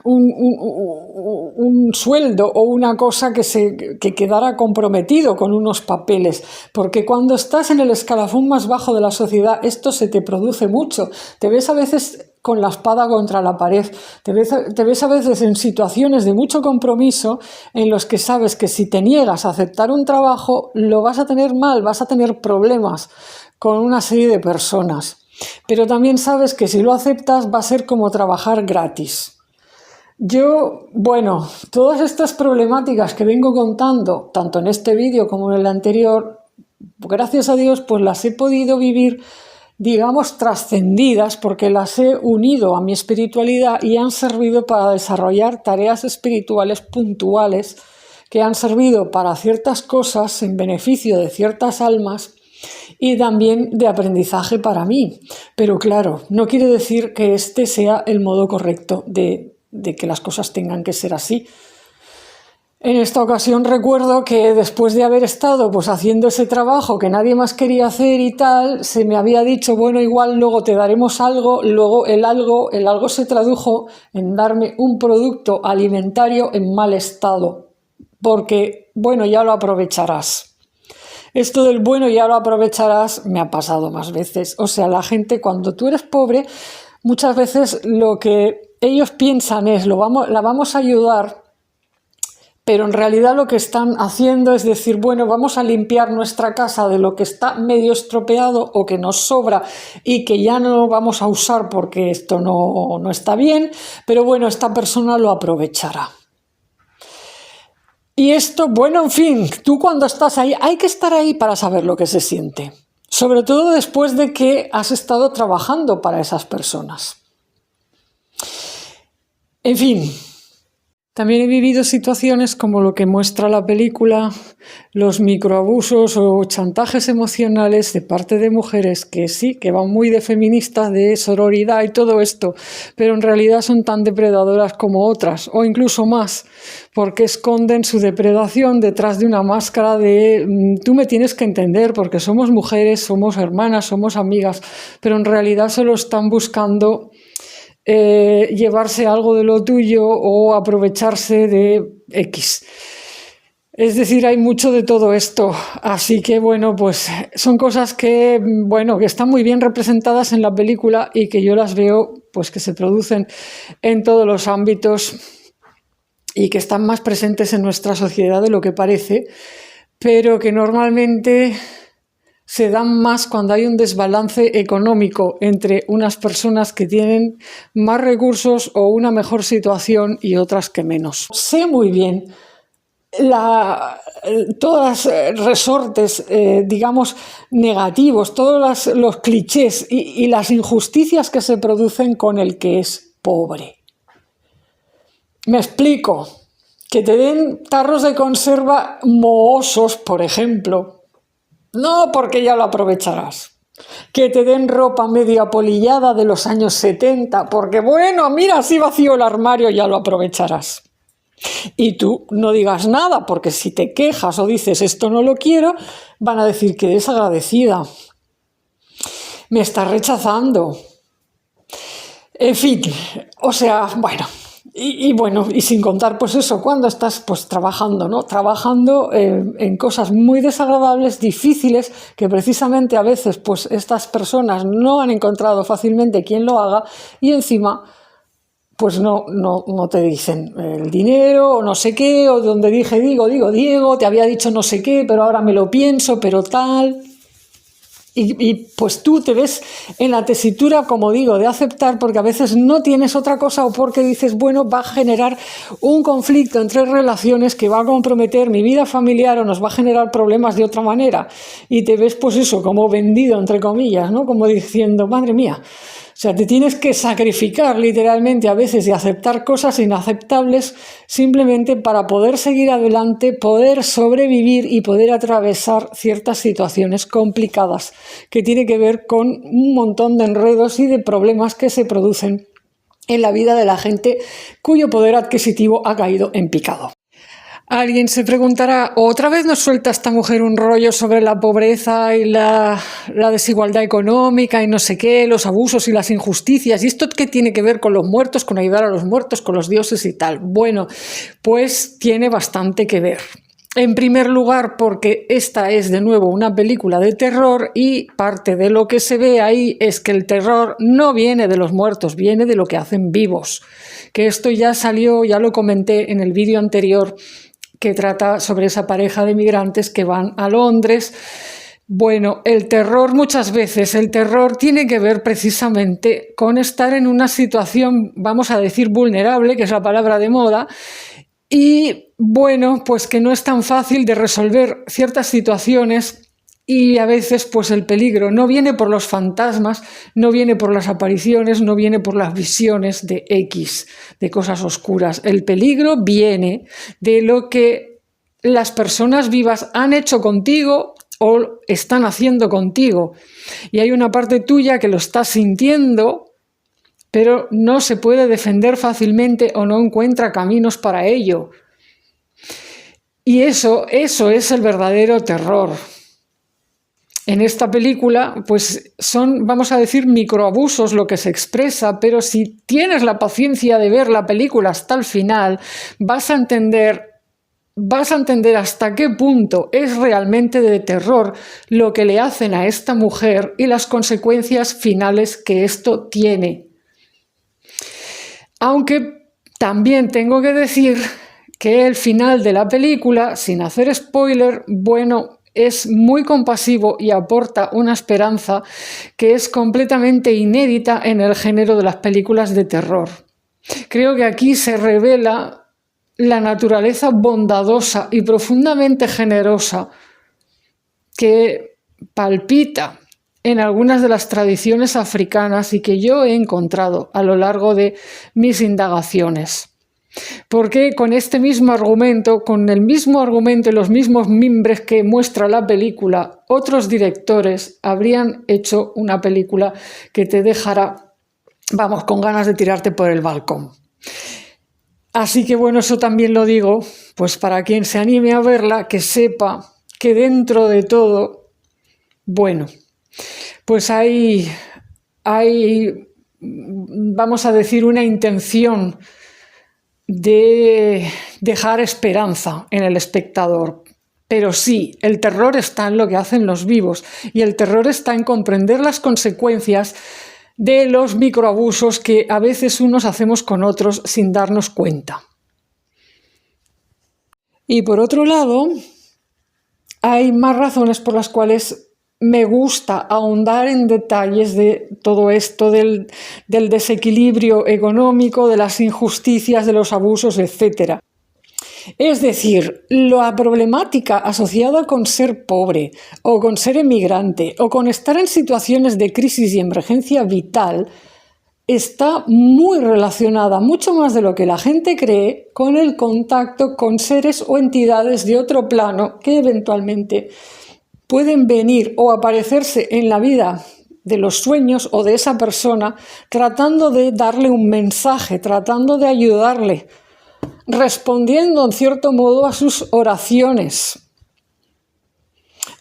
[SPEAKER 1] un sueldo o una cosa que quedara comprometido con unos papeles, porque cuando estás en el escalafón más bajo de la sociedad esto se te produce mucho, te ves a veces con la espada contra la pared, te ves a veces en situaciones de mucho compromiso en los que sabes que si te niegas a aceptar un trabajo lo vas a tener mal, vas a tener problemas con una serie de personas. Pero también sabes que si lo aceptas va a ser como trabajar gratis. Yo, bueno, todas estas problemáticas que vengo contando, tanto en este vídeo como en el anterior, gracias a Dios, pues las he podido vivir, digamos, trascendidas, porque las he unido a mi espiritualidad y han servido para desarrollar tareas espirituales puntuales que han servido para ciertas cosas en beneficio de ciertas almas y también de aprendizaje para mí. Pero claro, no quiere decir que este sea el modo correcto de que las cosas tengan que ser así. En esta ocasión recuerdo que después de haber estado pues haciendo ese trabajo que nadie más quería hacer y tal, se me había dicho, bueno, igual luego te daremos algo, luego el algo se tradujo en darme un producto alimentario en mal estado, porque, bueno, ya lo aprovecharás. Esto del bueno ya lo aprovecharás me ha pasado más veces. O sea, la gente cuando tú eres pobre, muchas veces lo que ellos piensan es, la vamos a ayudar, pero en realidad lo que están haciendo es decir, bueno, vamos a limpiar nuestra casa de lo que está medio estropeado o que nos sobra y que ya no vamos a usar porque esto no está bien, pero bueno, esta persona lo aprovechará. Y esto, bueno, en fin, tú cuando estás ahí, hay que estar ahí para saber lo que se siente. Sobre todo después de que has estado trabajando para esas personas. En fin, también he vivido situaciones como lo que muestra la película, los microabusos o chantajes emocionales de parte de mujeres que sí, que van muy de feministas, de sororidad y todo esto, pero en realidad son tan depredadoras como otras, o incluso más, porque esconden su depredación detrás de una máscara de tú me tienes que entender porque somos mujeres, somos hermanas, somos amigas, pero en realidad solo están buscando llevarse algo de lo tuyo o aprovecharse de X. Es decir, hay mucho de todo esto, así que bueno, pues son cosas que, bueno, que están muy bien representadas en la película y que yo las veo, pues que se producen en todos los ámbitos y que están más presentes en nuestra sociedad de lo que parece, pero que normalmente se dan más cuando hay un desbalance económico entre unas personas que tienen más recursos o una mejor situación y otras que menos. Sé muy bien todos los resortes, digamos, negativos, todos los clichés y las injusticias que se producen con el que es pobre. Me explico. Que te den tarros de conserva mohosos, por ejemplo. No, porque ya lo aprovecharás. Que te den ropa medio apolillada de los años 70, porque bueno, mira, así vacío el armario, ya lo aprovecharás. Y tú no digas nada, porque si te quejas o dices esto no lo quiero, van a decir que desagradecida. Me estás rechazando. En fin, o sea, bueno, Y bueno, y sin contar, pues eso, cuando estás pues trabajando, ¿no? Trabajando en cosas muy desagradables, difíciles, que precisamente a veces pues estas personas no han encontrado fácilmente quien lo haga y encima pues no te dicen el dinero o no sé qué, o donde Diego, te había dicho no sé qué, pero ahora me lo pienso, pero tal. Y pues tú te ves en la tesitura, como digo, de aceptar porque a veces no tienes otra cosa o porque dices, bueno, va a generar un conflicto entre relaciones que va a comprometer mi vida familiar o nos va a generar problemas de otra manera. Y te ves, pues eso, como vendido, entre comillas, ¿no? Como diciendo, madre mía. O sea, te tienes que sacrificar literalmente a veces y aceptar cosas inaceptables simplemente para poder seguir adelante, poder sobrevivir y poder atravesar ciertas situaciones complicadas que tiene que ver con un montón de enredos y de problemas que se producen en la vida de la gente cuyo poder adquisitivo ha caído en picado. Alguien se preguntará, ¿otra vez nos suelta esta mujer un rollo sobre la pobreza y la desigualdad económica y no sé qué, los abusos y las injusticias? ¿Y esto qué tiene que ver con los muertos, con ayudar a los muertos, con los dioses y tal? Bueno, pues tiene bastante que ver. En primer lugar, porque esta es de nuevo una película de terror y parte de lo que se ve ahí es que el terror no viene de los muertos, viene de lo que hacen vivos. Que esto ya salió, ya lo comenté en el vídeo anterior, que trata sobre esa pareja de migrantes que van a Londres. Bueno, el terror muchas veces, el terror tiene que ver precisamente con estar en una situación, vamos a decir, vulnerable, que es la palabra de moda, y bueno, pues que no es tan fácil de resolver ciertas situaciones y a veces pues el peligro no viene por los fantasmas, no viene por las apariciones, no viene por las visiones de X, de cosas oscuras. El peligro viene de lo que las personas vivas han hecho contigo o están haciendo contigo. Y hay una parte tuya que lo está sintiendo, pero no se puede defender fácilmente o no encuentra caminos para ello. Y eso es el verdadero terror. En esta película, pues son, vamos a decir, microabusos lo que se expresa, pero si tienes la paciencia de ver la película hasta el final, vas a entender hasta qué punto es realmente de terror lo que le hacen a esta mujer y las consecuencias finales que esto tiene. Aunque también tengo que decir que el final de la película, sin hacer spoiler, bueno, es muy compasivo y aporta una esperanza que es completamente inédita en el género de las películas de terror. Creo que aquí se revela la naturaleza bondadosa y profundamente generosa que palpita en algunas de las tradiciones africanas y que yo he encontrado a lo largo de mis indagaciones. Porque con este mismo argumento, con el mismo argumento y los mismos mimbres que muestra la película, otros directores habrían hecho una película que te dejará, vamos, con ganas de tirarte por el balcón. Así que bueno, eso también lo digo, pues para quien se anime a verla, que sepa que dentro de todo, bueno, pues hay, vamos a decir, una intención de dejar esperanza en el espectador. Pero sí, el terror está en lo que hacen los vivos y el terror está en comprender las consecuencias de los microabusos que a veces unos hacemos con otros sin darnos cuenta. Y por otro lado, hay más razones por las cuales me gusta ahondar en detalles de todo esto del desequilibrio económico, de las injusticias, de los abusos, etc. Es decir, la problemática asociada con ser pobre o con ser emigrante o con estar en situaciones de crisis y emergencia vital está muy relacionada, mucho más de lo que la gente cree, con el contacto con seres o entidades de otro plano que eventualmente pueden venir o aparecerse en la vida de los sueños o de esa persona tratando de darle un mensaje, tratando de ayudarle, respondiendo en cierto modo a sus oraciones,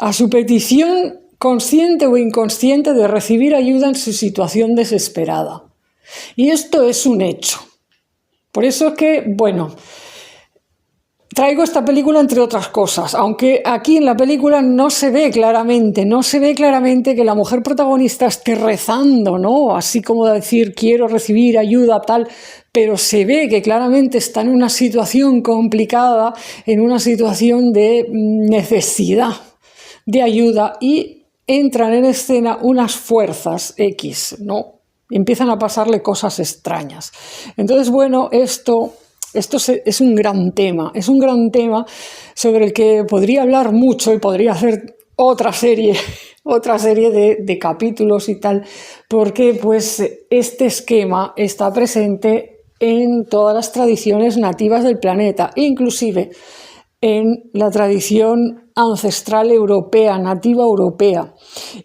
[SPEAKER 1] a su petición consciente o inconsciente de recibir ayuda en su situación desesperada. Y esto es un hecho. Por eso es que, bueno, traigo esta película entre otras cosas, aunque aquí en la película no se ve claramente que la mujer protagonista esté rezando, ¿no? Así como decir, quiero recibir ayuda, tal, pero se ve que claramente está en una situación complicada, en una situación de necesidad de ayuda, y entran en escena unas fuerzas X, ¿no? Empiezan a pasarle cosas extrañas. Entonces, bueno, esto es un gran tema sobre el que podría hablar mucho y podría hacer otra serie de capítulos y tal, porque pues este esquema está presente en todas las tradiciones nativas del planeta, inclusive en la tradición ancestral europea, nativa europea,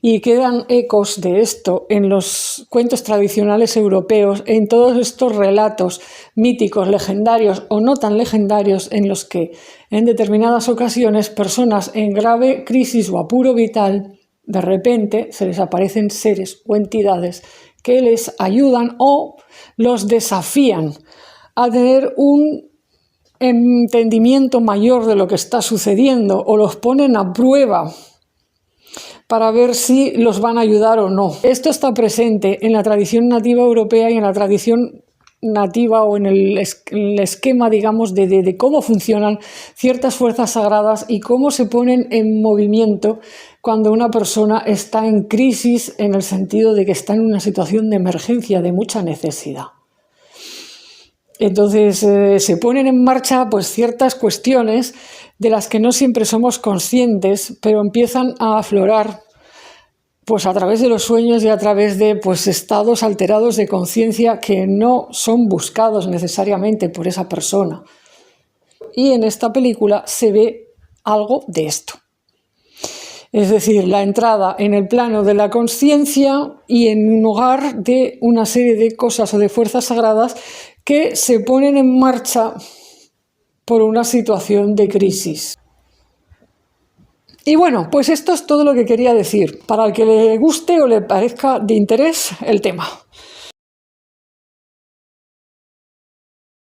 [SPEAKER 1] y quedan ecos de esto en los cuentos tradicionales europeos, en todos estos relatos míticos, legendarios o no tan legendarios, en los que en determinadas ocasiones personas en grave crisis o apuro vital, de repente se les aparecen seres o entidades que les ayudan o los desafían a tener un entendimiento mayor de lo que está sucediendo, o los ponen a prueba para ver si los van a ayudar o no. Esto está presente en la tradición nativa europea y en la tradición nativa, o en el esquema, digamos, de cómo funcionan ciertas fuerzas sagradas y cómo se ponen en movimiento cuando una persona está en crisis, en el sentido de que está en una situación de emergencia, de mucha necesidad. Entonces se ponen en marcha pues ciertas cuestiones de las que no siempre somos conscientes, pero empiezan a aflorar pues a través de los sueños y a través de pues estados alterados de conciencia que no son buscados necesariamente por esa persona. Y en esta película se ve algo de esto. Es decir, la entrada en el plano de la consciencia y en un hogar de una serie de cosas o de fuerzas sagradas que se ponen en marcha por una situación de crisis. Y bueno, pues esto es todo lo que quería decir, para el que le guste o le parezca de interés el tema.